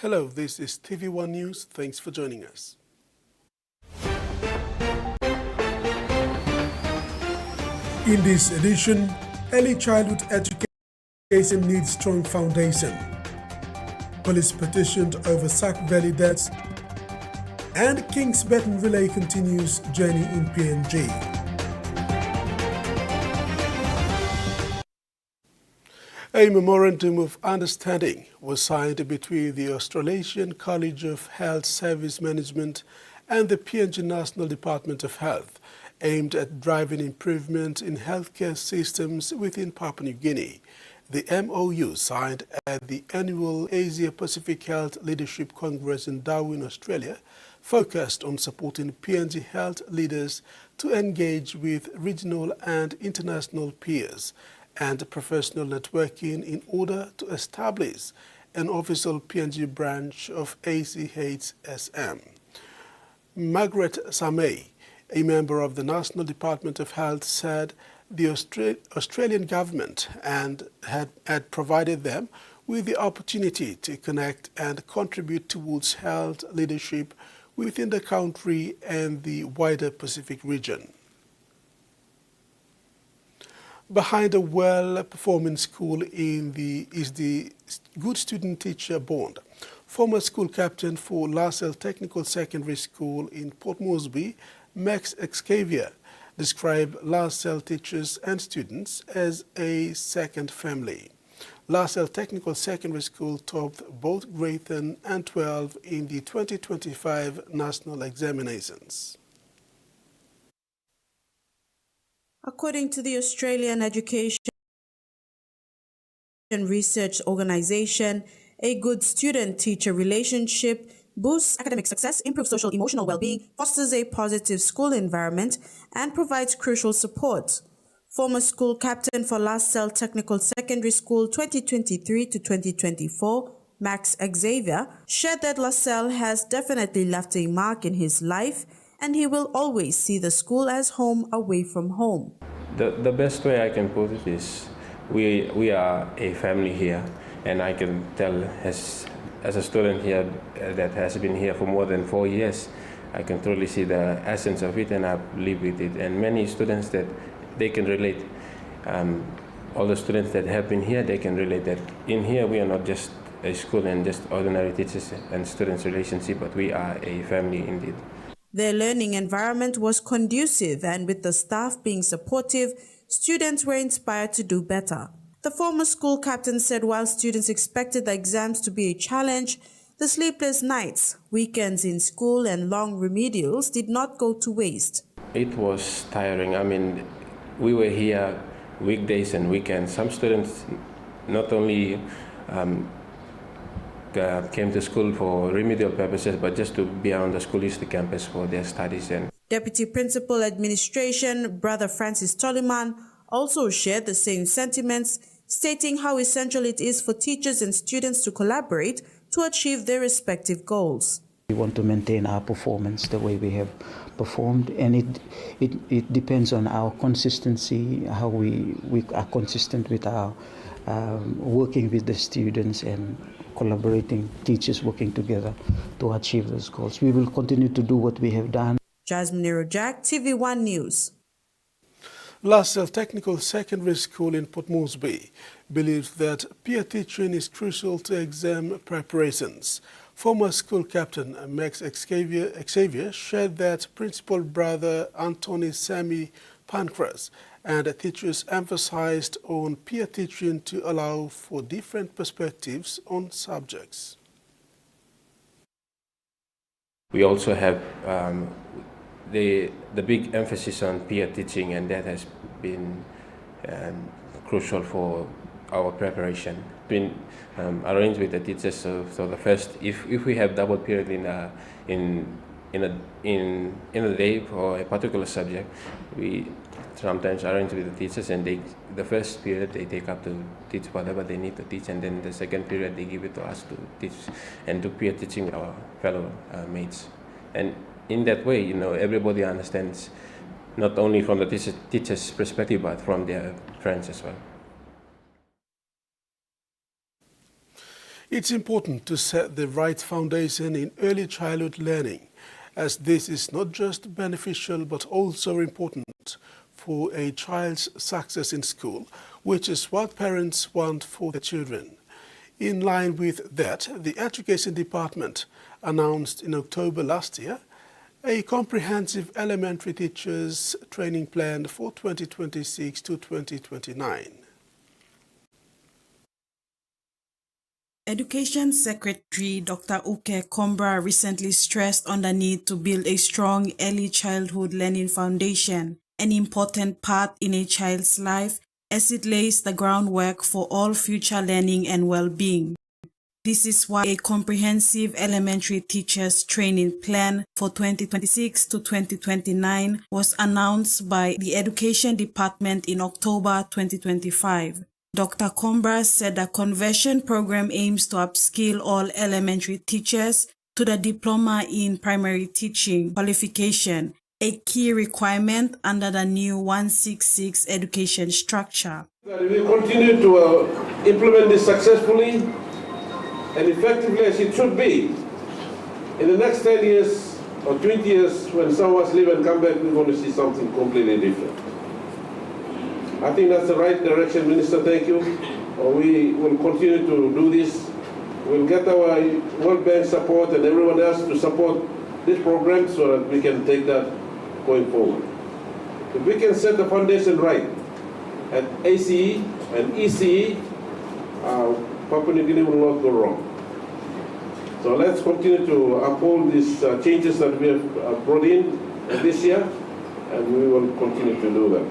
Hello, this is TVWAN News. Thanks for joining us. In this edition, early childhood education needs strong foundation. Police petitioned over Sak Valley deaths, and King's Baton relay continues journey in PNG. A memorandum of understanding was signed between the Australasian College of Health Service Management and the PNG National Department of Health, aimed at driving improvement in healthcare systems within Papua New Guinea. The MOU, signed at the annual Asia-Pacific Health Leadership Congress in Darwin, Australia, focused on supporting PNG health leaders to engage with regional and international peers and professional networking in order to establish an official PNG branch of ACHSM. Margaret Samay, a member of the National Department of Health, said the Australian government had provided them with the opportunity to connect and contribute towards health leadership within the country and the wider Pacific region. Behind a well-performing school is the Good Student-Teacher Bond. Former school captain for LaSalle Technical Secondary School in Port Moresby, Max Xavier, described LaSalle teachers and students as a second family. LaSalle Technical Secondary School topped both grade 10 and 12 in the 2025 national examinations. According to the Australian Education Research Organisation, a good student-teacher relationship boosts academic success, improves social emotional well-being, fosters a positive school environment, and provides crucial support. Former school captain for LaSalle Technical Secondary School 2023 to 2024, Max Xavier, shared that LaSalle has definitely left a mark in his life, and he will always see the school as home away from home. The best way I can put it is we are a family here, and I can tell as a student here that has been here for more than 4 years, I can truly see the essence of it, and I've lived with it. And many students that they can relate, all the students that have been here, they can relate that in here we are not just a school and just ordinary teachers and students relationship, but we are a family indeed. Their learning environment was conducive, and with the staff being supportive, students were inspired to do better. The former school captain said while students expected the exams to be a challenge, the sleepless nights, weekends in school, and long remedials did not go to waste. It was tiring. I mean, we were here weekdays and weekends. Some students not only came to school for remedial purposes, but just to be on the school-listed campus for their studies. And Deputy Principal Administration, Brother Francis Toliman, also shared the same sentiments, stating how essential it is for teachers and students to collaborate to achieve their respective goals. We want to maintain our performance the way we have performed, and it depends on our consistency, how we are consistent with our working with the students and collaborating, teachers working together to achieve those goals. We will continue to do what we have done. Jasmine Nero-Jack, TV1 News. LaSalle Technical Secondary School in Port Moresby believes that peer teaching is crucial to exam preparations. Former school captain Max Xavier shared that Principal Brother Anthony Sammy Pancras and teachers emphasized on peer teaching to allow for different perspectives on subjects. we also have the big emphasis on peer teaching, and that has been crucial for our preparation. Been arranged with the teachers, so the first, if we have double period in a day for a particular subject, we sometimes arrange with the teachers, and the first period they take up to teach whatever they need to teach, and then the second period they give it to us to teach and do peer teaching with our fellow mates. And in that way, everybody understands, not only from the teacher's perspective, but from their friends as well. It's important to set the right foundation in early childhood learning, as this is not just beneficial but also important for a child's success in school, which is what parents want for their children. In line with that, the Education Department announced in October last year a comprehensive elementary teachers training plan for 2026 to 2029. Education Secretary Dr. Uke Kombra recently stressed on the need to build a strong early childhood learning foundation, an important part in a child's life as it lays the groundwork for all future learning and well-being. This is why a comprehensive elementary teachers training plan for 2026 to 2029 was announced by the Education Department in October 2025. Dr. Kombra said the conversion program aims to upskill all elementary teachers to the Diploma in Primary Teaching qualification, a key requirement under the new 166 education structure. We will continue to implement this successfully and effectively as it should be. In the next 10 years or 20 years, when some of us leave and come back, we're going to see something completely different. I think that's the right direction, Minister. Thank you. We will continue to do this. We'll get our World Bank support and everyone else to support this program so that we can take that going forward. If we can set the foundation right at ACE and ECE, Papua New Guinea will not go wrong. So let's continue to uphold these changes that we have brought in this year, and we will continue to do that.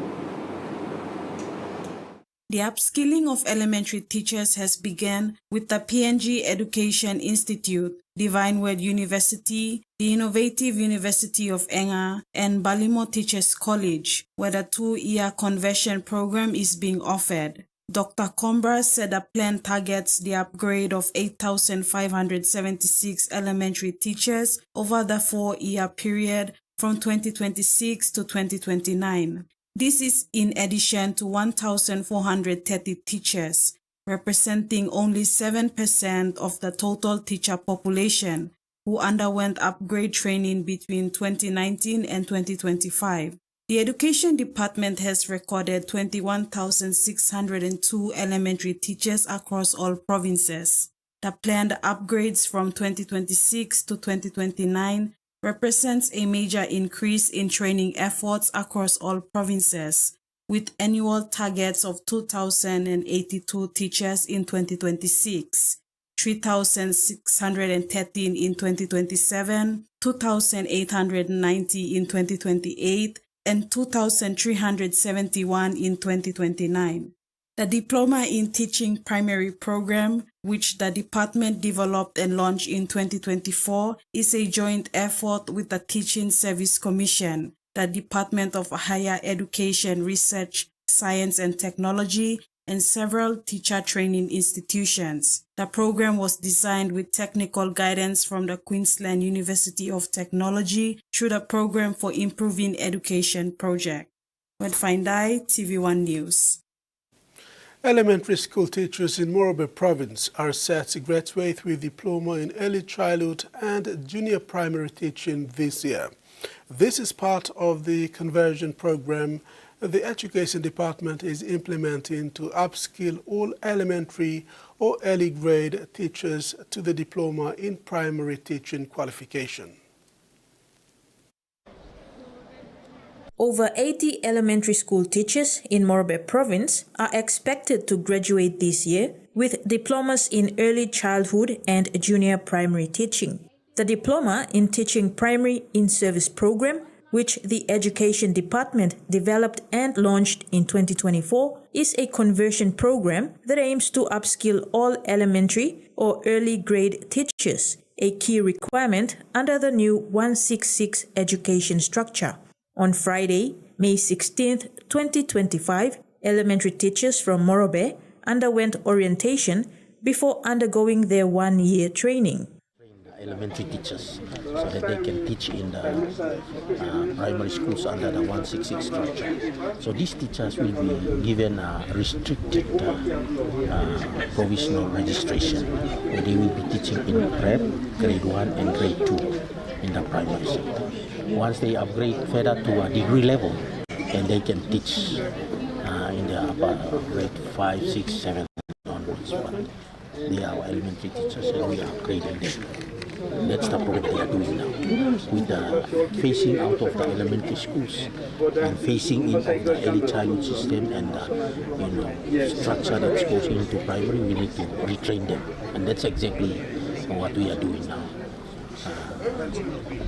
The upskilling of elementary teachers has begun with the PNG Education Institute, Divine Word University, the Innovative University of Enga, and Balimo Teachers College, where the 2-year conversion program is being offered. Dr. Kombra said the plan targets the upgrade of 8,576 elementary teachers over the 4-year period from 2026 to 2029. This is in addition to 1,430 teachers, representing only 7% of the total teacher population, who underwent upgrade training between 2019 and 2025. The Education Department has recorded 21,602 elementary teachers across all provinces. The planned upgrades from 2026 to 2029 represents a major increase in training efforts across all provinces, with annual targets of 2,082 teachers in 2026, 3,613 in 2027, 2,890 in 2028, and 2,371 in 2029. The Diploma in Teaching Primary program, which the department developed and launched in 2024, is a joint effort with the Teaching Service Commission, the Department of Higher Education, Research, Science and Technology, and several teacher training institutions. The program was designed with technical guidance from the Queensland University of Technology through the Program for Improving Education project. Wedfindai, TV1 News. Elementary school teachers in Morobe province are set to graduate with diploma in early childhood and junior primary teaching this year. This is part of the conversion program the Education Department is implementing to upskill all elementary or early grade teachers to the diploma in primary teaching qualification. Over 80 elementary school teachers in Morobe province are expected to graduate this year with diplomas in early childhood and junior primary teaching. The Diploma in Teaching Primary in-Service program, which the Education Department developed and launched in 2024, is a conversion program that aims to upskill all elementary or early grade teachers, a key requirement under the new 166 education structure. On Friday, May 16, 2025, elementary teachers from Morobe underwent orientation before undergoing their 1-year training. elementary teachers so that they can teach in the primary schools under the 166 structure. So these teachers will be given a restricted provisional registration where they will be teaching in prep, grade 1 and grade 2 in the primary sector. Once they upgrade further to a degree level, then they can teach in the upper grade 5, 6, 7 onwards. But they are our elementary teachers and we are upgrading them. That's the program they are doing now. With the phasing out of the elementary schools and phasing in of the early childhood system and the structure that's goes into primary, we need to retrain them. And that's exactly what we are doing now.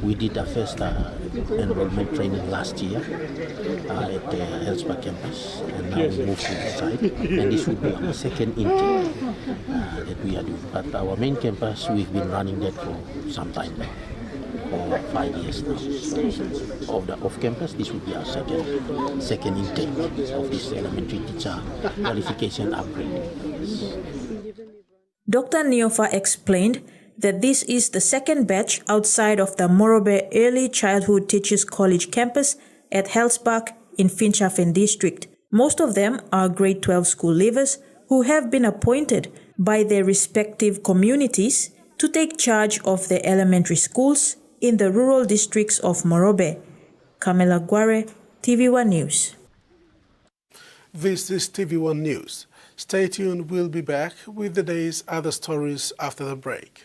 We did the first enrollment training last year at the Hellspark campus, and now we move to the site. And this will be our second intake that we are doing. But our main campus, we've been running that for some time now, for 5 years now. So of the off-campus, this will be our second intake of this elementary teacher qualification upgrade. Dr. Niofa explained that this is the second batch outside of the Morobe Early Childhood Teachers College campus at Hellspark in Finschhafen district. Most of them are grade 12 school leavers who have been appointed by their respective communities to take charge of the elementary schools in the rural districts of Morobe. Kamela Guare, TVWAN News. This is TVWAN News. Stay tuned, we'll be back with the day's other stories after the break.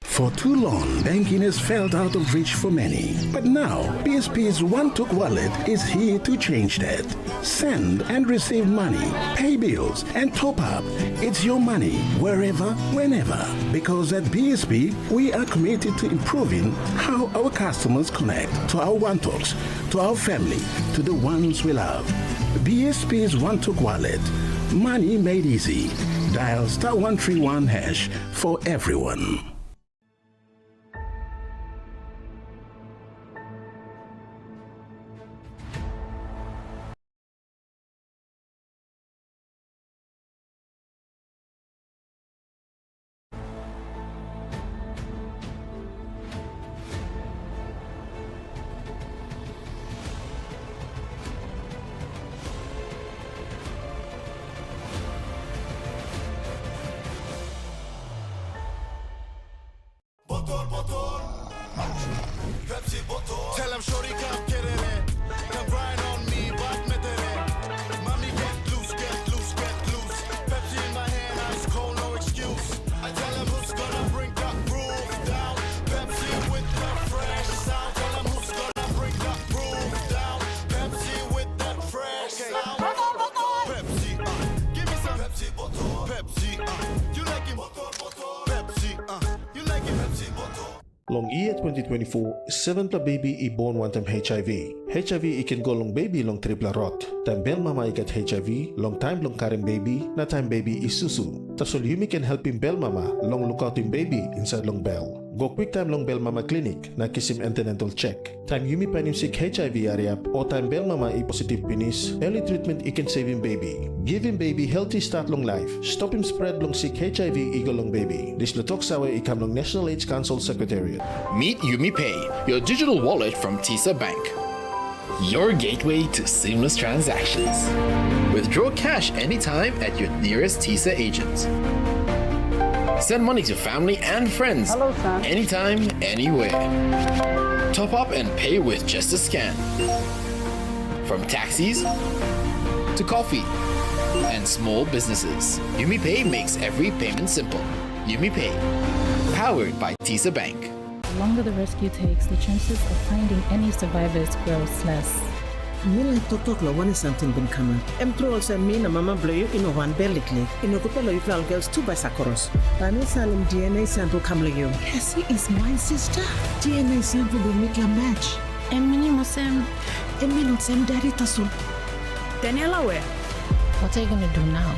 For too long, banking has felt out of reach for many. But now, BSP's One-Took Wallet is here to change that. Send and receive money, pay bills, and top up. It's your money, wherever, whenever. Because at BSP, we are committed to improving how our customers connect to our One-Toks, to our family, to the ones we love. BSP's One-Took Wallet. Money made easy. Dial *131# for everyone. Tell him shorty come get it in. Come grind on me, but met it in. Mommy get loose, get loose, get loose. Pepsi in my hand, ice cold, no excuse. I tell him who's gonna bring that groove down. Pepsi with the fresh sound. Tell him who's gonna bring that groove down. Pepsi with that fresh sound. Pepsi, give me some Pepsi bottle. Pepsi, you like it? Pepsi, you like it? Pepsi bottle. Long year 2024, 7 baby i born one time HIV. HIV ikan go long baby long triple rot. Time bel mama ikat HIV, long time long karing baby, na time baby isusu. Tasol yumi can help him bel mama, long look out him baby inside long bell. Go quick time long bel mama clinic, na kisim antenatal check. Time yumi panim sick HIV area, o time bel mama i positive penis, early treatment ikan save him baby. Give him baby healthy start long life. Stop him spread long sick HIV igo long baby. This latok sawe ikam long National AIDS Council Secretariat. Meet UmiPay, your digital wallet from TISA Bank. Your gateway to seamless transactions. Withdraw cash anytime at your nearest TISA agent. Send money to family and friends. Hello, son. Anytime, anywhere. Top up and pay with just a scan. From taxis to coffee and small businesses, UmiPay makes every payment simple. UmiPay, powered by TISA Bank. The longer the rescue takes, the chances of finding any survivors grows less. Mila tok la one something bin kama. Em troll sa mina mama bloy ino one bellikli. Ino ko pelo ifal girls 2 by Sakoros. Tani salim DNA sample kamla yo. Cassie is my sister. DNA sample will make a match. Emini mosem. Emini sem daddy tasul. Daniela where? What are you gonna do now?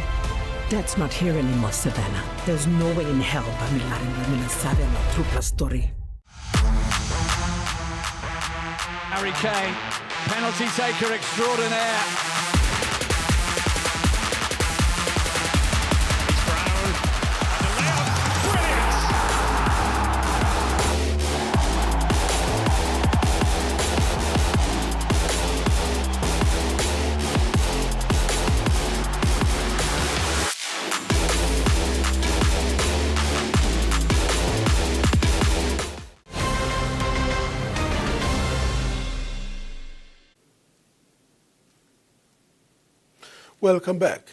Dad's not here anymore, Savannah. There's no way in hell Bamila and Mila Savannah true plus story. Harry Kane, penalty taker extraordinaire. Welcome back.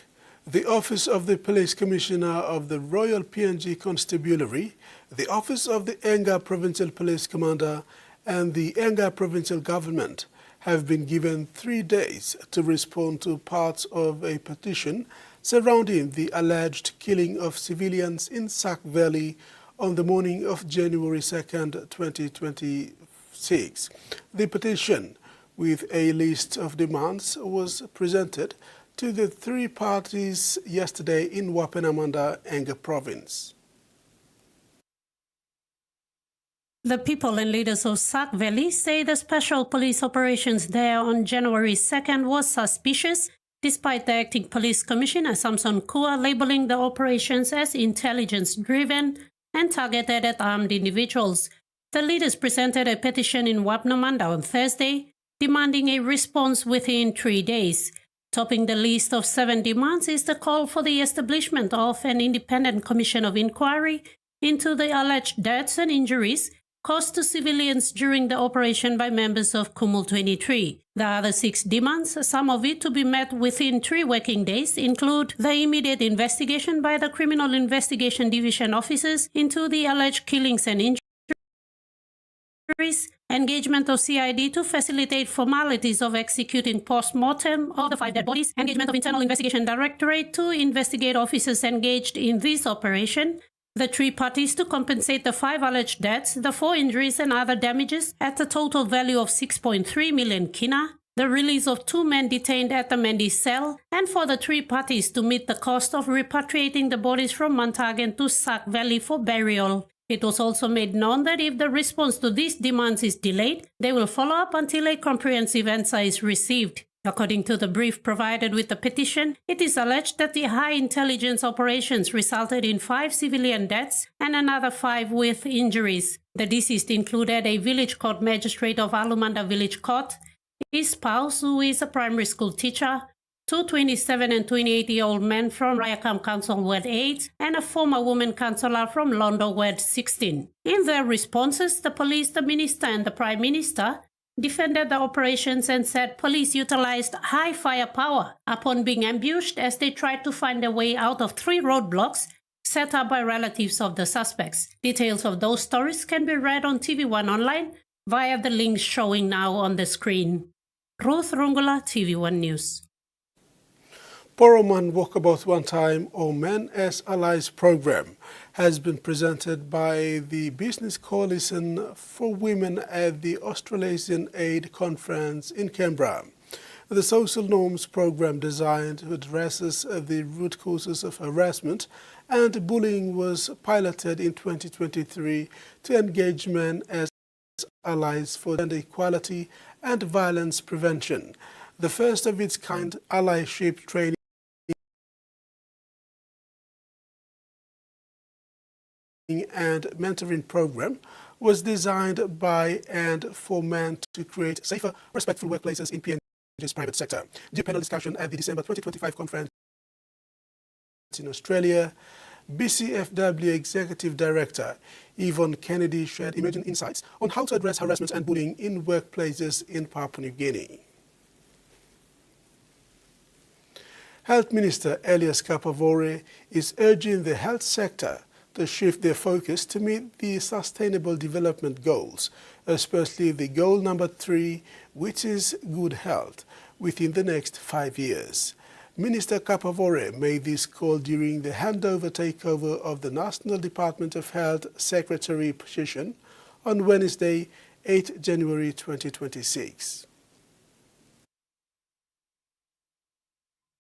The Office of the Police Commissioner of the Royal PNG Constabulary, the Office of the Enga Provincial Police Commander, and the Enga Provincial Government have been given 3 days to respond to parts of a petition surrounding the alleged killing of civilians in Sak Valley on the morning of January 2nd, 2026. The petition, with a list of demands, was presented to the 3 parties yesterday in Wapenamanda, Enga Province. The people and leaders of Sak Valley say the special police operations there on January 2nd was suspicious, despite the acting police commissioner Samson Kua labeling the operations as intelligence-driven and targeted at armed individuals. The leaders presented a petition in Wapenamanda on Thursday, demanding a response within 3 days. Topping the list of 7 demands is the call for the establishment of an independent commission of inquiry into the alleged deaths and injuries caused to civilians during the operation by members of Kumul 23. The other 6 demands, some of it to be met within 3 working days, include the immediate investigation by the Criminal Investigation Division officers into the alleged killings and injuries, engagement of CID to facilitate formalities of executing post-mortem of the 5 dead bodies, engagement of Internal Investigation Directorate to investigate officers engaged in this operation, the 3 parties to compensate the 5 alleged deaths, the 4 injuries and other damages at a total value of 6.3 million kina, the release of 2 men detained at the Mendi cell, and for the 3 parties to meet the cost of repatriating the bodies from Montagan to Sak Valley for burial. It was also made known that if the response to these demands is delayed, they will follow up until a comprehensive answer is received. According to the brief provided with the petition, it is alleged that the high intelligence operations resulted in 5 civilian deaths and another 5 with injuries. The deceased included a village court magistrate of Alumanda Village Court, his spouse, who is a primary school teacher, 2 27 and 28-year-old men from Rayakam Council Ward 8, and a former woman councillor from Londo Ward 16. In their responses, the police, the minister and the Prime Minister defended the operations and said police utilized high firepower upon being ambushed as they tried to find a way out of 3 roadblocks set up by relatives of the suspects. Details of those stories can be read on TVWAN online via the links showing now on the screen. Ruth Rungula, TVWAN News. Poroman Walkabout One Time or Men as Allies program has been presented by the Business Coalition for Women at the Australasian Aid Conference in Canberra. The social norms program designed to address the root causes of harassment and bullying was piloted in 2023 to engage men as allies for gender equality and violence prevention. The first of its kind allyship training and mentoring program was designed by and for men to create safer, respectful workplaces in PNG's private sector. Due panel discussion at the December 2025 conference in Australia, BCFW Executive Director Yvonne Kennedy shared emerging insights on how to address harassment and bullying in workplaces in Papua New Guinea. Health Minister Elias Kapavore is urging the health sector to shift their focus to meet the Sustainable Development Goals, especially the goal number 3, which is good health, within the next 5 years. Minister Kapavore made this call during the takeover of the National Department of Health Secretary position on Wednesday, 8 January 2026.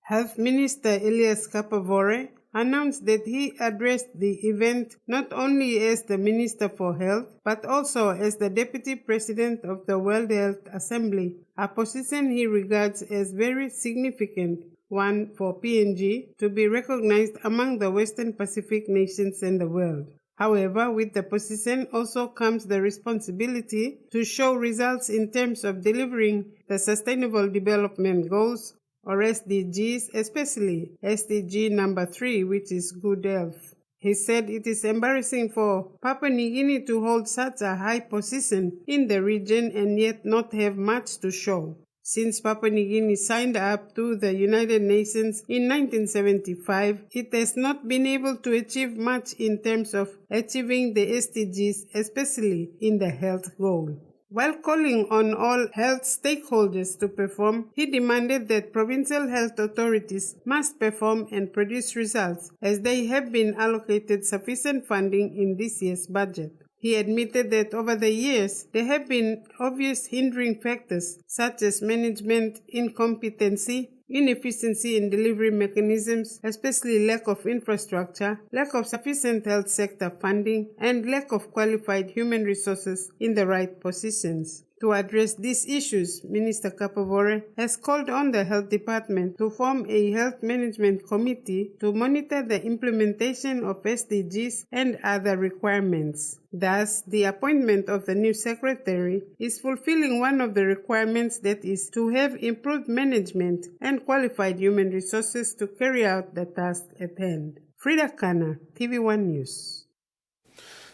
Health Minister Elias Kapavore announced that he addressed the event not only as the Minister for Health, but also as the Deputy President of the World Health Assembly, a position he regards as very significant, one for PNG to be recognized among the Western Pacific nations and the world. However, with the position also comes the responsibility to show results in terms of delivering the Sustainable Development Goals, or SDGs, especially SDG number 3, which is good health. He said it is embarrassing for Papua New Guinea to hold such a high position in the region and yet not have much to show. Since Papua New Guinea signed up to the United Nations in 1975, it has not been able to achieve much in terms of achieving the SDGs, especially in the health goal. While calling on all health stakeholders to perform, he demanded that provincial health authorities must perform and produce results, as they have been allocated sufficient funding in this year's budget. He admitted that over the years, there have been obvious hindering factors such as management incompetency, inefficiency in delivery mechanisms, especially lack of infrastructure, lack of sufficient health sector funding, and lack of qualified human resources in the right positions. To address these issues, Minister Kapavore has called on the Health Department to form a Health Management Committee to monitor the implementation of SDGs and other requirements. Thus, the appointment of the new secretary is fulfilling one of the requirements, that is, to have improved management and qualified human resources to carry out the task at hand. Frida Kana, TV1 News.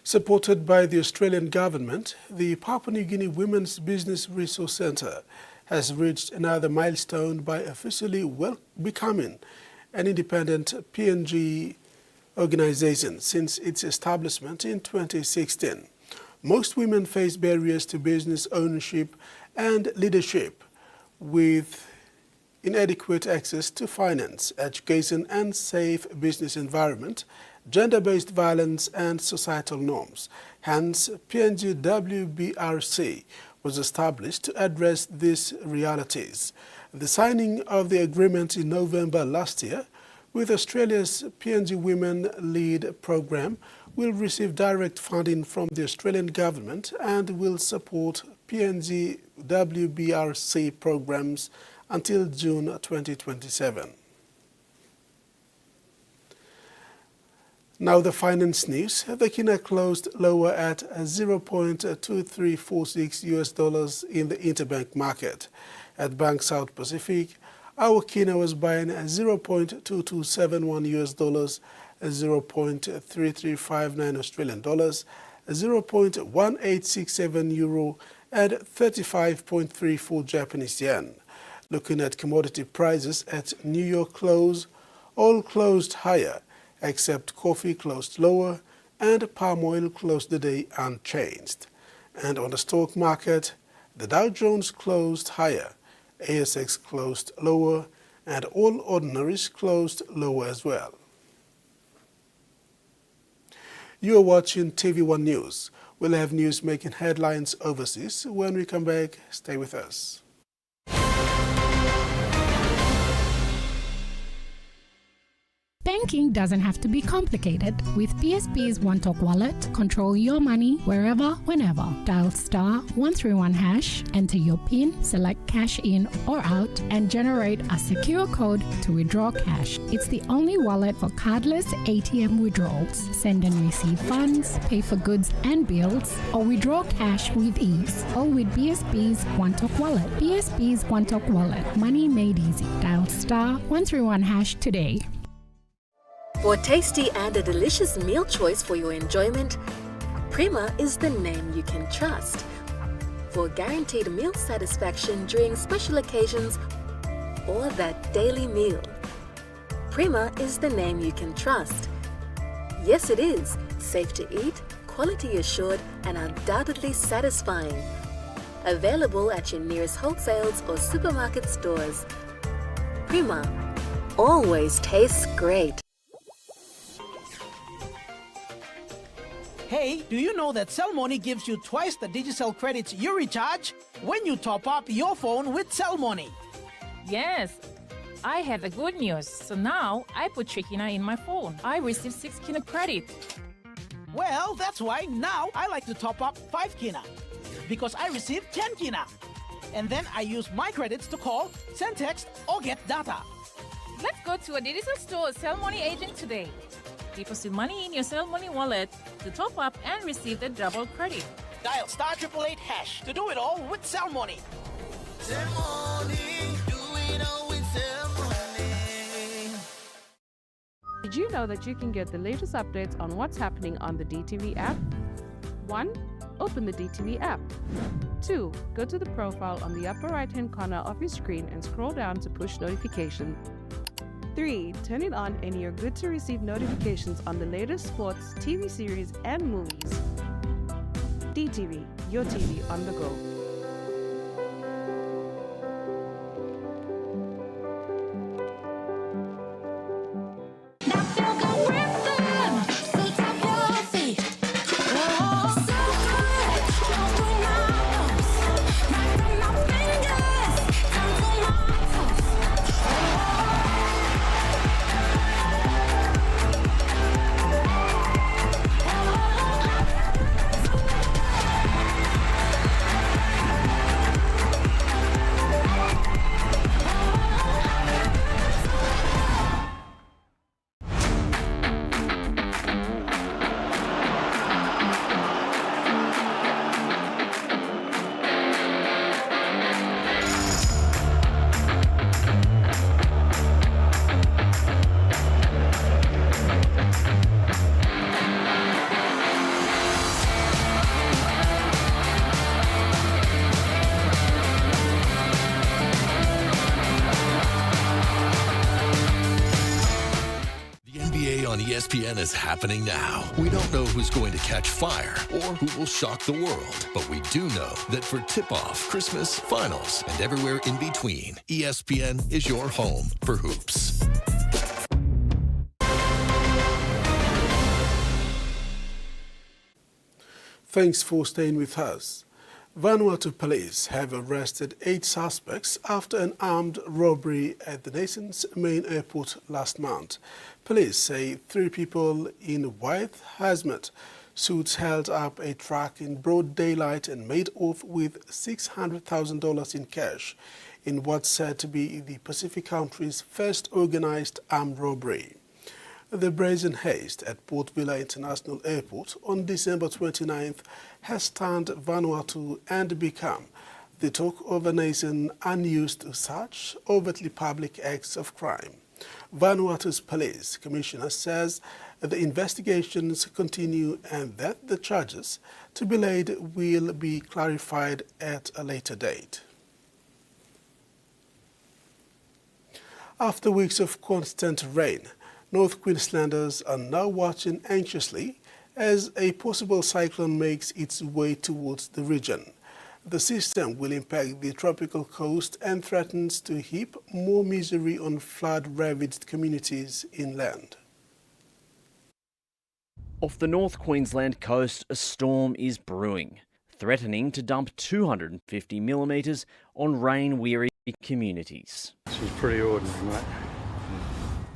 Supported by the Australian government, the Papua New Guinea Women's Business Resource Centre has reached another milestone by officially becoming an independent PNG organization since its establishment in 2016. Most women face barriers to business ownership and leadership, with inadequate access to finance, education and safe business environment, gender-based violence and societal norms. Hence, PNG WBRC was established to address these realities. The signing of the agreement in November last year with Australia's PNG Women Lead program will receive direct funding from the Australian government and will support PNG WBRC programs until June 2027. Now the finance news. The kina closed lower at $0.2346 in the interbank market. At Bank South Pacific, our kina was buying $0.2271, $0.3359 Australian dollars, €0.1867 and 35.34 Japanese yen. Looking at commodity prices at New York close, all closed higher, except coffee closed lower and palm oil closed the day unchanged. And on the stock market, the Dow Jones closed higher, ASX closed lower, and all ordinaries closed lower as well. You are watching TV1 News. We'll have news making headlines overseas. When we come back, stay with us. Banking doesn't have to be complicated. With PSP's OneTalk Wallet, control your money wherever, whenever. Dial *131#, enter your PIN, select cash in or out, and generate a secure code to withdraw cash. It's the only wallet for cardless ATM withdrawals. Send and receive funds, pay for goods and bills, or withdraw cash with ease. All with PSP's OneTalk Wallet. PSP's OneTalk Wallet. Money made easy. Dial *131# today. For tasty and a delicious meal choice for your enjoyment, Prima is the name you can trust. For guaranteed meal satisfaction during special occasions or that daily meal, Prima is the name you can trust. Yes, it is. Safe to eat, quality assured, and undoubtedly satisfying. Available at your nearest wholesales or supermarket stores. Prima always tastes great. Hey, do you know that Cellmoney gives you twice the Digicel credits you recharge when you top up your phone with Cellmoney? Yes, I have the good news. So now I put 3 kina in my phone. I receive 6 kina credit. Well, that's why now I like to top up 5 kina, because I receive 10 kina. And then I use my credits to call, send text, or get data. Let's go to a Digicel store or Cellmoney agent today. Deposit money in your Cellmoney wallet to top up and receive the double credit. Dial *888# to do it all with Cellmoney. Cellmoney, do it all with Cellmoney. Did you know that you can get the latest updates on what's happening on the DTV app? 1. open the DTV app. 2. Go to the profile on the upper right-hand corner of your screen and scroll down to push notifications. 3. Turn it on and you're good to receive notifications on the latest sports, TV series, and movies. DTV, your TV on the go. On ESPN is happening now. We don't know who's going to catch fire or who will shock the world, but we do know that for tip-off, Christmas, finals, and everywhere in between, ESPN is your home for hoops. Thanks for staying with us. Vanuatu police have arrested 8 suspects after an armed robbery at the nation's main airport last month. Police say 3 people in white hazmat suits held up a truck in broad daylight and made off with $600,000 in cash in what's said to be the Pacific country's first organized armed robbery. The brazen haste at Port Vila International Airport on December 29th has stunned Vanuatu and become the talk of a nation unused to such overtly public acts of crime. Vanuatu's police commissioner says the investigations continue and that the charges to be laid will be clarified at a later date. After weeks of constant rain, North Queenslanders are now watching anxiously as a possible cyclone makes its way towards the region. The system will impact the tropical coast and threatens to heap more misery on flood-ravaged communities inland. Off the North Queensland coast, a storm is brewing, threatening to dump 250 millimetres on rain-weary communities. She's pretty ordinary, mate.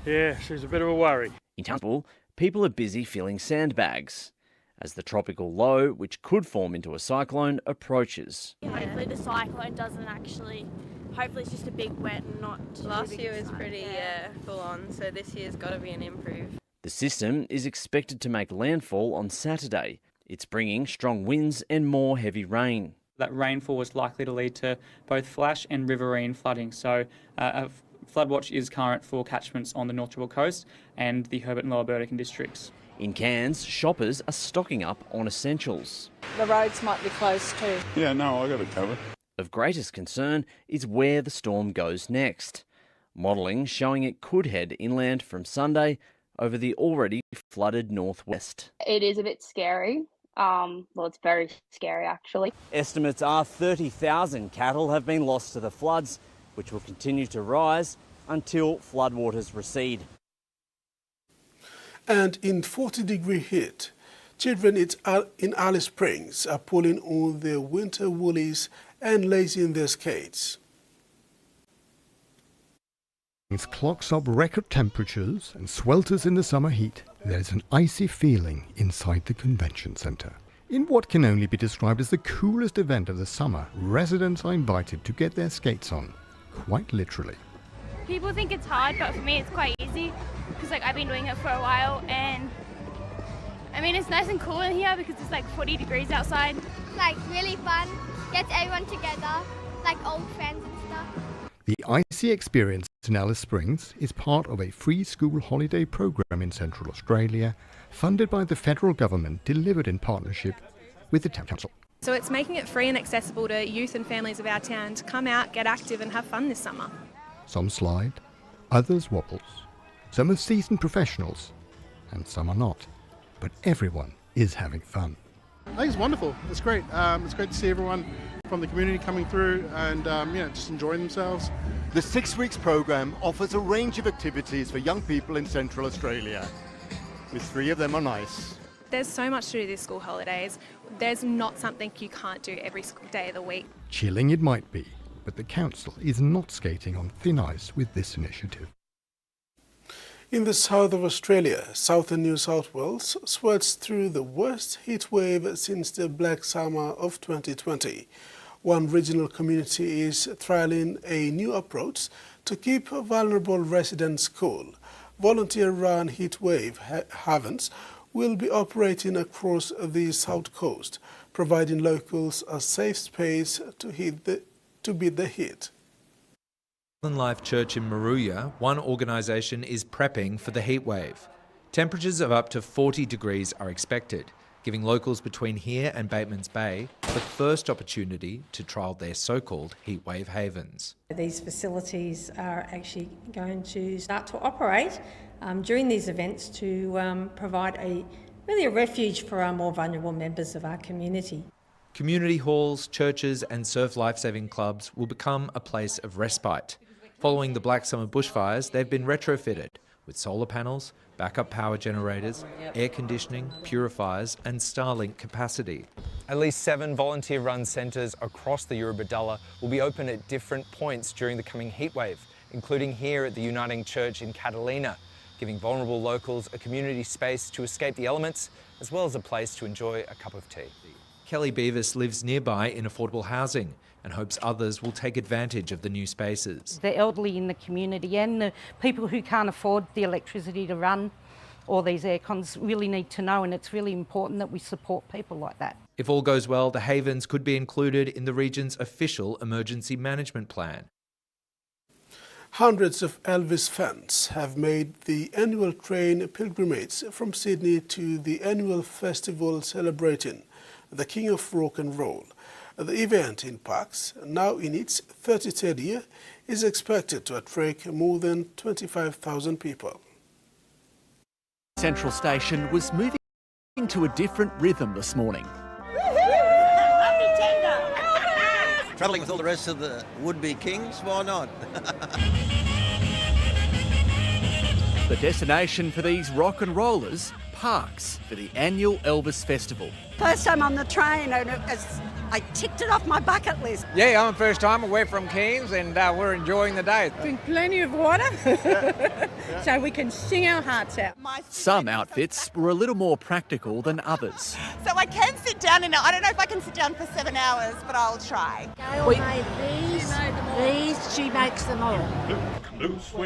Yeah, she's a bit of a worry. In Townsville, people are busy filling sandbags as the tropical low, which could form into a cyclone, approaches. Hopefully the cyclone doesn't actually, hopefully it's just a big wet and not... Last year was pretty full on, so this year's got to be an improve. The system is expected to make landfall on Saturday. It's bringing strong winds and more heavy rain. That rainfall is likely to lead to both flash and riverine flooding, so a flood watch is current for catchments on the North Triple Coast and the Herbert and Lower Burdekin districts. In Cairns, shoppers are stocking up on essentials. The roads might be closed too. Yeah, no, I got it covered. Of greatest concern is where the storm goes next. Modelling showing it could head inland from Sunday over the already flooded northwest. It is a bit scary. Well, it's very scary actually. Estimates are 30,000 cattle have been lost to the floods, which will continue to rise until floodwaters recede. And in 40-degree heat, children in Alice Springs are pulling on their winter woolies and lacing their skates. It clocks up record temperatures and swelters in the summer heat. There is an icy feeling inside the convention centre. In what can only be described as the coolest event of the summer, residents are invited to get their skates on, quite literally. People think it's hard, but for me it's quite easy because I've been doing it for a while, and it's nice and cool in here because it's 40 degrees outside. It's really fun, gets everyone together, like old friends and stuff. The icy experience in Alice Springs is part of a free school holiday program in Central Australia, funded by the federal government, delivered in partnership with the town council. So it's making it free and accessible to youth and families of our town to come out, get active and have fun this summer. Some slide, others wobbles. Some are seasoned professionals, and some are not. But everyone is having fun. I think it's wonderful. It's great. It's great to see everyone from the community coming through and just enjoying themselves. The 6 weeks programme offers a range of activities for young people in Central Australia, with 3 of them on ice. There's so much to do this school holidays. There's not something you can't do every day of the week. Chilling it might be, but the council is not skating on thin ice with this initiative. In the south of Australia, southern New South Wales sweats through the worst heat wave since the Black Summer of 2020. One regional community is trialling a new approach to keep vulnerable residents cool. Volunteer-run Heatwave havens will be operating across the south coast, providing locals a safe space to beat the heat. Life Church in Morobe, one organisation is prepping for the heatwave. Temperatures of up to 40 degrees are expected, giving locals between here and Bateman's Bay the first opportunity to trial their so-called heatwave havens. These facilities are actually going to start to operate during these events to provide a refuge for our more vulnerable members of our community. Community halls, churches and surf lifesaving clubs will become a place of respite. Following the Black Summer bushfires, they've been retrofitted with solar panels, backup power generators, air conditioning, purifiers and Starlink capacity. At least 7 volunteer-run centres across the Eurobodalla will be open at different points during the coming heatwave, including here at the Uniting Church in Catalina, giving vulnerable locals a community space to escape the elements, as well as a place to enjoy a cup of tea. Kelly Beavis lives nearby in affordable housing and hopes others will take advantage of the new spaces. The elderly in the community and the people who can't afford the electricity to run all these aircons really need to know, and it's really important that we support people like that. If all goes well, the havens could be included in the region's official emergency management plan. Hundreds of Elvis fans have made the annual train pilgrimage from Sydney to the annual festival celebrating the King of Rock and Roll. The event in Parks, now in its 33rd year, is expected to attract more than 25,000 people. Central Station was moving to a different rhythm this morning. Travelling with all the rest of the would-be kings, why not? The destination for these rock and rollers, Parks, for the annual Elvis Festival. First time on the train, and I ticked it off my bucket list. Yeah, I'm first time away from Cairns, and we're enjoying the day. Drink plenty of water so we can sing our hearts out. Some outfits were a little more practical than others. So I can sit down in it. I don't know if I can sit down for 7 hours, but I'll try. Gail made these, she makes them all.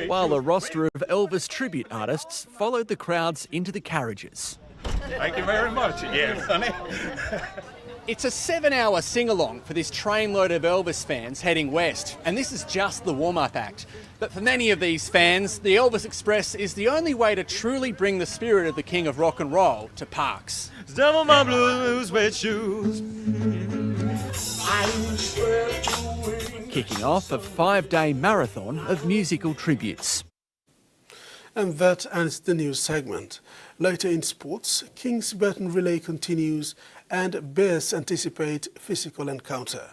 While a roster of Elvis tribute artists followed the crowds into the carriages. Thank you very much. Yes, honey. It's a 7-hour sing-along for this trainload of Elvis fans heading west, and this is just the warm-up act. But for many of these fans, the Elvis Express is the only way to truly bring the spirit of the King of Rock and Roll to Parks. Step on my blues wet shoes. Kicking off a 5-day marathon of musical tributes. And that ends the news segment. Later in sports, King's Baton relay continues and Bears anticipate physical encounter.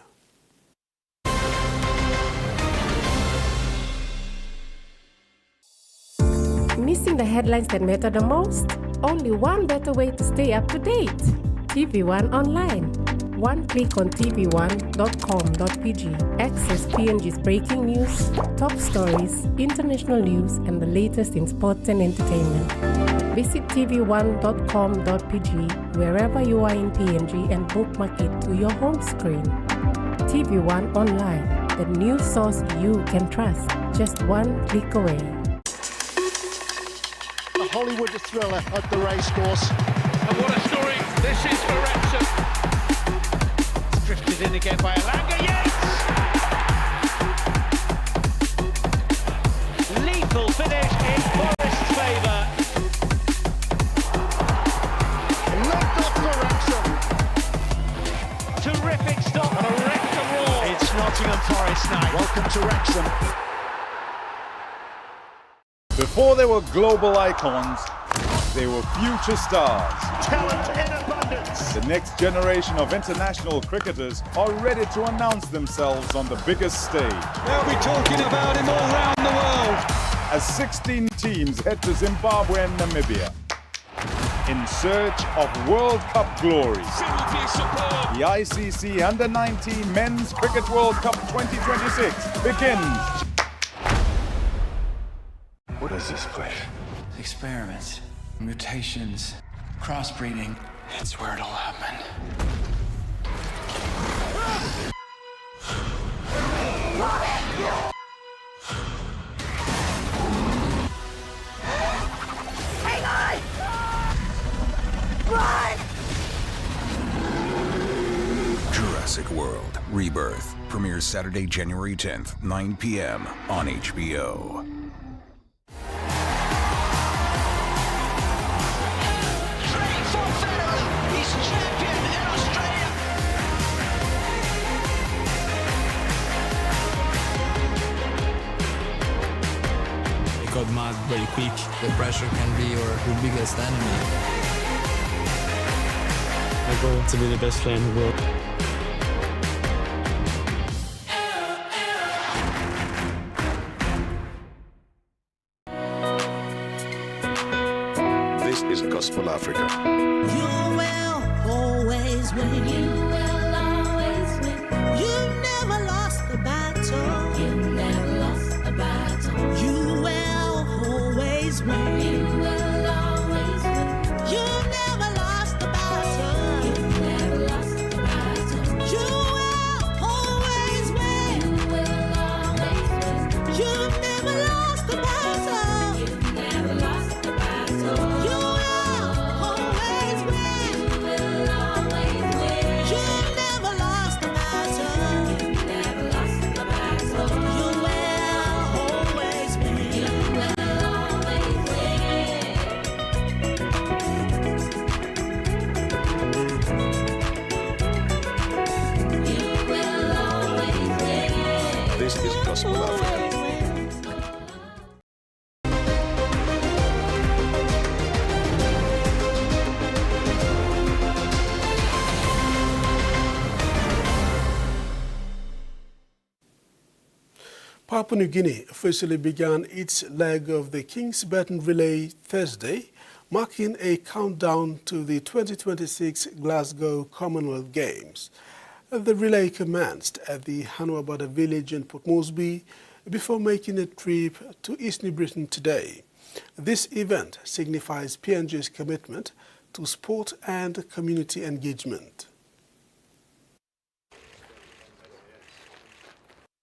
Missing the headlines that matter the most? Only one better way to stay up to date. TVWAN Online. One click on tvwan.com.pg. Access PNG's breaking news, top stories, international news, and the latest in sports and entertainment. Visit tvwan.com.pg wherever you are in PNG and bookmark it to your home screen. TVWAN Online, the news source you can trust, just one click away. A Hollywood thriller at the racecourse. And what a story this is for Wrexham. Drifted in again by Alanga, yes! Lethal finish in Forest's favour. Left off for Wrexham. Morris night. Welcome to Wrexham. Before they were global icons, they were future stars. Talent in abundance. The next generation of international cricketers are ready to announce themselves on the biggest stage. They'll be talking about him all round the world. As 16 teams head to Zimbabwe and Namibia in search of World Cup glory. The ICC Under-19 Men's Cricket World Cup 2026 begins. What is this place? Experiments, mutations, crossbreeding. It's where it all happened. Hang on! Run! Jurassic World Rebirth premieres Saturday, January 10th, 9 p.m. on HBO. Got mad very quick. The pressure can be your biggest enemy. My goal to be the best player in the world. This is Gospel Africa. You will always win. You will always win. You never lost the battle. You never lost a battle. You will always win. You will always win. You never lost the battle. You never lost the battle. You will always win. You will always win. You never lost the battle. You never lost the battle. You will always win. You will always win. You never lost the battle. You never lost the battle. You will always win. You will always win. You will always win. This is Gospel Africa. Papua New Guinea officially began its leg of the King's Baton Relay Thursday, marking a countdown to the 2026 Glasgow Commonwealth Games. The relay commenced at the Hanuabada village in Port Moresby before making a trip to East New Britain today. This event signifies PNG's commitment to sport and community engagement.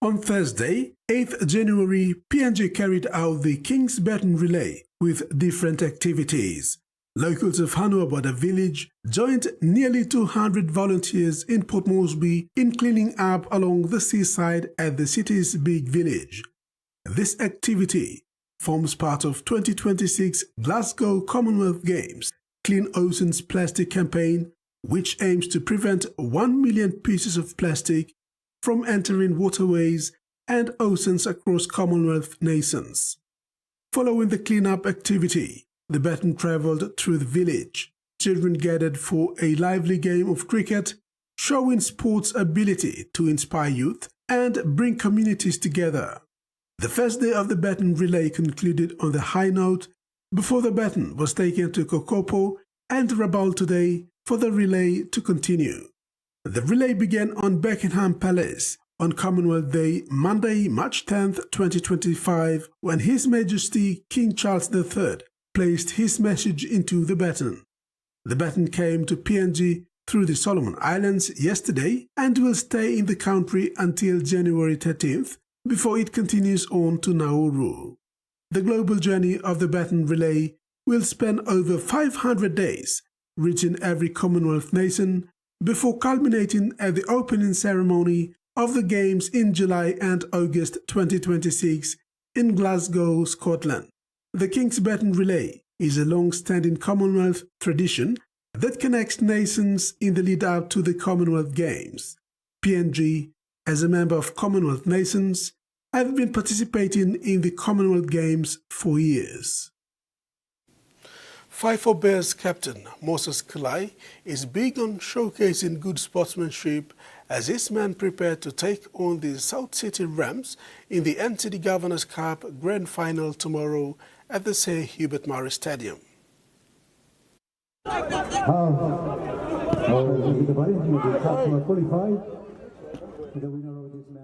On Thursday, 8th January, PNG carried out the King's Baton Relay with different activities. Locals of Hanuabada village joined nearly 200 volunteers in Port Moresby in cleaning up along the seaside at the city's big village. This activity forms part of 2026 Glasgow Commonwealth Games Clean Oceans Plastic campaign, which aims to prevent 1 million pieces of plastic from entering waterways and oceans across Commonwealth nations. Following the cleanup activity, the baton travelled through the village. Children gathered for a lively game of cricket, showing sports ability to inspire youth and bring communities together. The first day of the baton relay concluded on the high note before the baton was taken to Kokopo and Rabaul today for the relay to continue. The relay began on Buckingham Palace on Commonwealth Day, Monday, March 10, 2025, when His Majesty King Charles III placed his message into the baton. The baton came to PNG through the Solomon Islands yesterday and will stay in the country until January 13th before it continues on to Nauru. The global journey of the baton relay will span over 500 days, reaching every Commonwealth nation before culminating at the opening ceremony of the Games in July and August 2026 in Glasgow, Scotland. The King's Baton Relay is a long-standing Commonwealth tradition that connects nations in the lead-up to the Commonwealth Games. PNG as a member of Commonwealth nations, have been participating in the Commonwealth Games for years. 5-4 Bears captain Moses Kulai is big on showcasing good sportsmanship as his men prepare to take on the South City Rams in the NCD Governors Cup Grand Final tomorrow at the Sir Hubert Murray Stadium.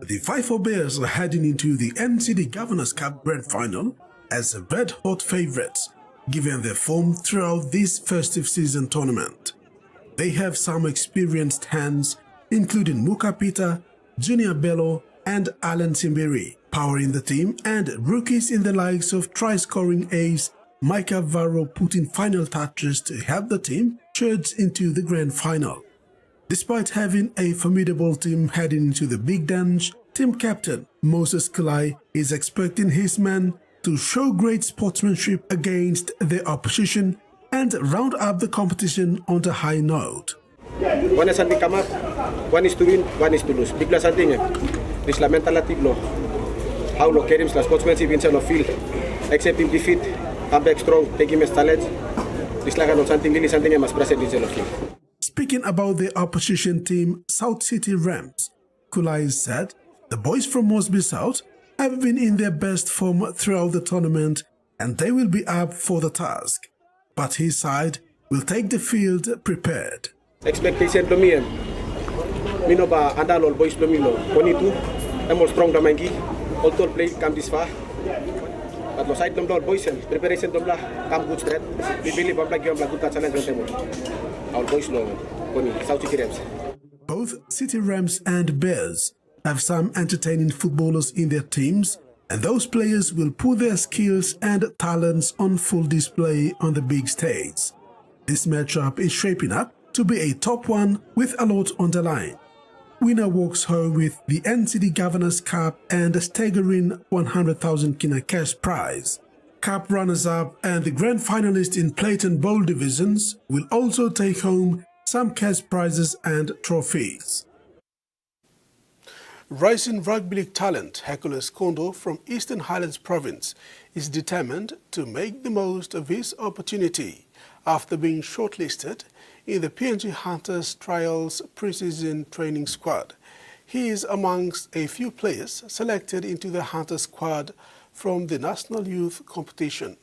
The 5-4 Bears are heading into the NCD Governors Cup Grand Final as red-hot favourites, given their form throughout this festive season tournament. They have some experienced hands, including Muka Peter, Junior Bello, and Alan Simberi, powering the team, and rookies in the likes of try-scoring ace Micah Varro putting final touches to help the team charge into the grand final. Despite having a formidable team heading into the big dance, team captain Moses Kulai is expecting his men to show great sportsmanship against the opposition and round up the competition on a high note. One is something come up, one is to win, one is to lose. Bigla something, this la mentality lo. How lo carry him la sportsmanship inside of field, accept him defeat, come back strong, take him as challenge. This la no something really something must present inside of field. Speaking about the opposition team South City Rams, Kulai said the boys from Mosby South have been in their best form throughout the tournament and they will be up for the task. But his side will take the field prepared. Expectation to me, no ba andal all boys to me lo. Only two, I'm more strong than Mangi. All told play come this far. But lo side all boys and preparation to come good straight. We believe I'm like you good challenge on them. All boys lo, South City Rams. Both City Rams and Bears have some entertaining footballers in their teams, and those players will put their skills and talents on full display on the big stage. This matchup is shaping up to be a top one with a lot on the line. Winner walks home with the NCD Governors Cup and a staggering 100,000 kina cash prize. Cup runners-up and the grand finalists in plate and bowl divisions will also take home some cash prizes and trophies. Rising rugby league talent Hercules Kondo from Eastern Highlands Province is determined to make the most of his opportunity after being shortlisted in the PNG Hunters Trials pre-season training squad. He is amongst a few players selected into the Hunters squad from the National Youth Competition.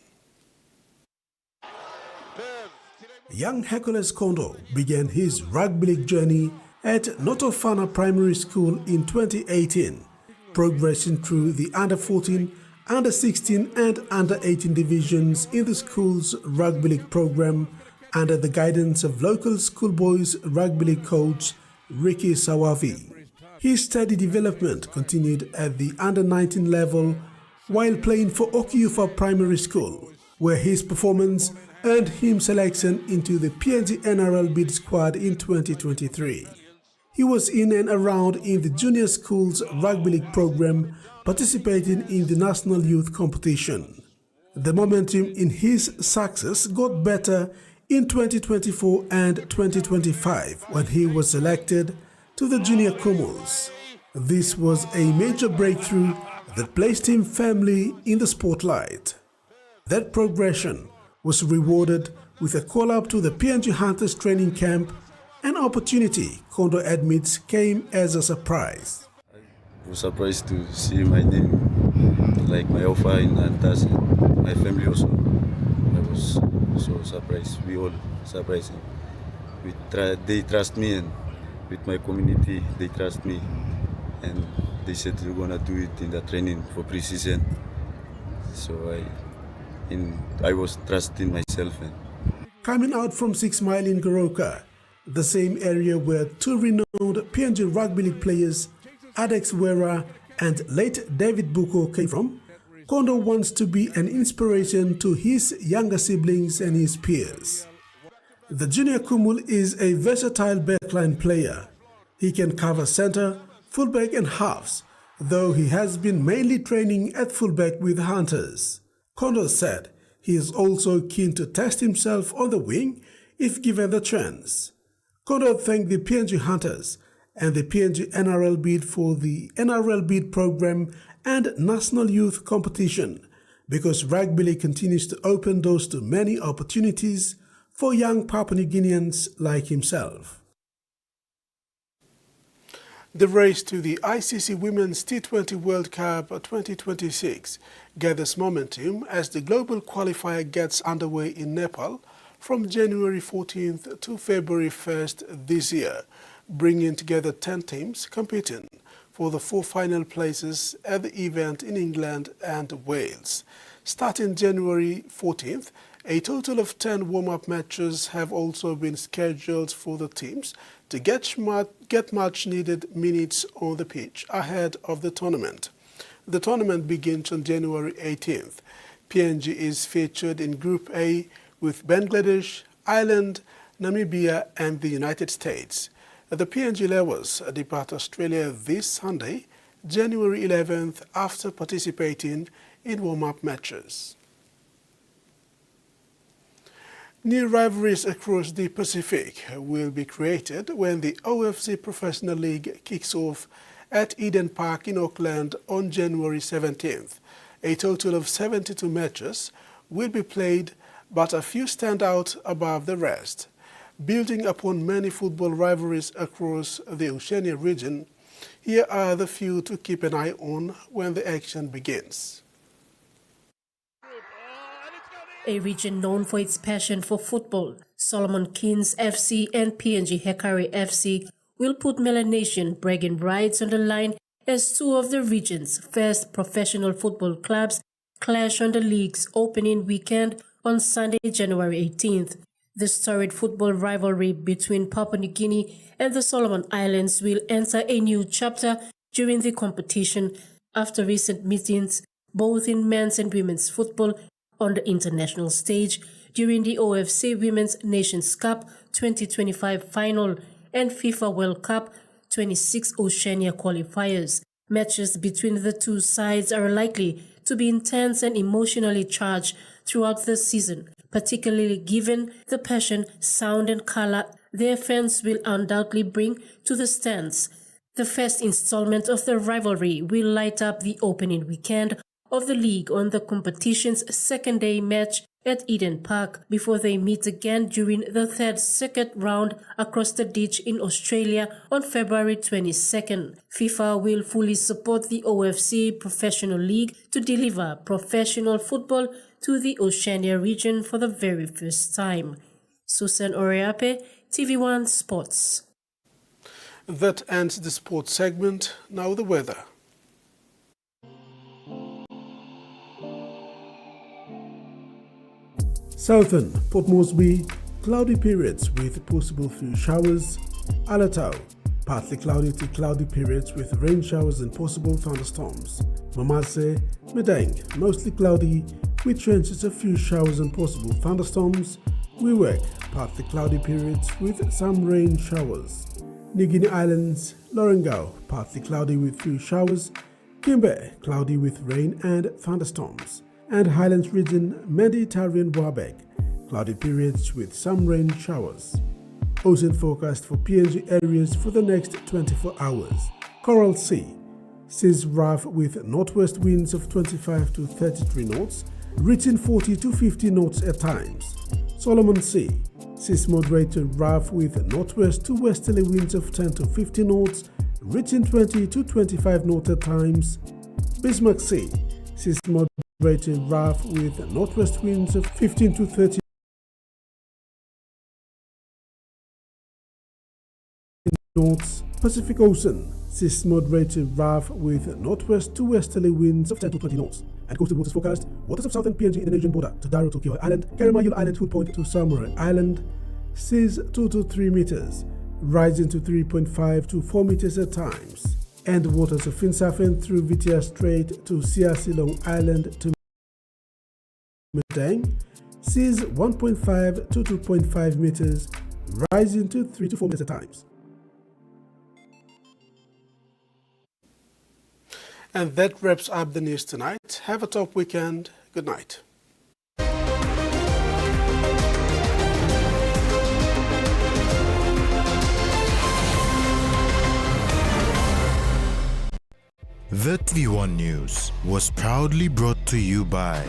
Young Hercules Kondo began his rugby league journey at Notofana Primary School in 2018, progressing through the under-14, under-16 and under-18 divisions in the school's rugby league program under the guidance of local schoolboys rugby league coach Ricky Sawavi. His steady development continued at the under-19 level while playing for Okiufa Primary School, where his performance earned him selection into the PNG NRL bid squad in 2023. He was in and around in the junior school's rugby league program, participating in the National Youth Competition. The momentum in his success got better in 2024 and 2025 when he was selected to the Junior Cumuls. This was a major breakthrough that placed him firmly in the spotlight. That progression was rewarded with a call-up to the PNG Hunters training camp. An opportunity, Kondo admits, came as a surprise. I was surprised to see my name, like my offer in Hunters, and my family also. I was so surprised. We all surprised. They trust me, and with my community, they trust me. And they said we're gonna do it in the training for pre-season. So I was trusting myself. Coming out from 6 Mile in Goroka, the same area where two renowned PNG Rugby League players, Adex Wera and late David Buko, came from, Kondo wants to be an inspiration to his younger siblings and his peers. The Junior Kumul is a versatile backline player. He can cover center, fullback and halves, though he has been mainly training at fullback with Hunters. Kondo said he is also keen to test himself on the wing if given the chance. Kondo thanked the PNG Hunters and the PNG NRL bid for the NRL bid program and National Youth Competition, because Rugby continues to open doors to many opportunities for young Papua New Guineans like himself. The race to the ICC Women's T20 World Cup 2026 gathers momentum as the global qualifier gets underway in Nepal from January 14th to February 1st this year, bringing together 10 teams competing for the 4 final places at the event in England and Wales. Starting January 14th, a total of 10 warm-up matches have also been scheduled for the teams to get much-needed minutes on the pitch ahead of the tournament. The tournament begins on January 18th. PNG is featured in Group A with Bangladesh, Ireland, Namibia and the United States. The PNG Leopards depart Australia this Sunday, January 11th, after participating in warm-up matches. New rivalries across the Pacific will be created when the OFC Professional League kicks off at Eden Park in Auckland on January 17th. A total of 72 matches will be played, but a few stand out above the rest. Building upon many football rivalries across the Oceania region, here are the few to keep an eye on when the action begins. A region known for its passion for football, Solomon Keynes FC and PNG Hekari FC will put Melanesian bragging rights on the line as 2 of the region's first professional football clubs clash on the league's opening weekend on Sunday, January 18th. The storied football rivalry between Papua New Guinea and the Solomon Islands will enter a new chapter during the competition after recent meetings both in men's and women's football on the international stage during the OFC Women's Nations Cup 2025 final and FIFA World Cup 26 Oceania qualifiers. Matches between the two sides are likely to be intense and emotionally charged throughout the season, particularly given the passion, sound and color their fans will undoubtedly bring to the stands. The first installment of the rivalry will light up the opening weekend of the league on the competition's second-day match at Eden Park before they meet again during the third circuit round across the ditch in Australia on February 22nd. FIFA will fully support the OFC Professional League to deliver professional football to the Oceania region for the very first time. Susan Oreape, TV1 Sports. That ends the sports segment. Now the weather. Southern Port Moresby, cloudy periods with possible few showers. Alatau, partly cloudy to cloudy periods with rain showers and possible thunderstorms. Mamase, Medang, mostly cloudy with chances of few showers and possible thunderstorms. Wewak, partly cloudy periods with some rain showers. New Guinea Islands, Lorengau, partly cloudy with few showers. Kimbe, cloudy with rain and thunderstorms. And Highlands region, Mediterranean Wabeg, cloudy periods with some rain showers. Ocean forecast for PNG areas for the next 24 hours. Coral Sea, seas rough with northwest winds of 25 to 33 knots, reaching 40 to 50 knots at times. Solomon Sea, seas moderate to rough with northwest to westerly winds of 10 to 50 knots, reaching 20 to 25 knots at times. Bismarck Sea, seas moderate to rough with northwest winds of 15 to 30 knots. Pacific Ocean, seas moderate to rough with northwest to westerly winds of 10 to 20 knots. And coastal waters forecast, waters of southern PNG Indonesian border to Daro Tokyo Island, Karamayul Island, Hood Point to Samurai Island, seas 2 to 3 meters, rising to 3.5 to 4 meters at times. And waters of Finsafen through Vitia Strait to Siasi Long Island to Medang, seas 1.5 to 2.5 meters, rising to 3 to 4 meters at times. And that wraps up the news tonight. Have a top weekend. Good night. The TVWAN News was proudly brought to you by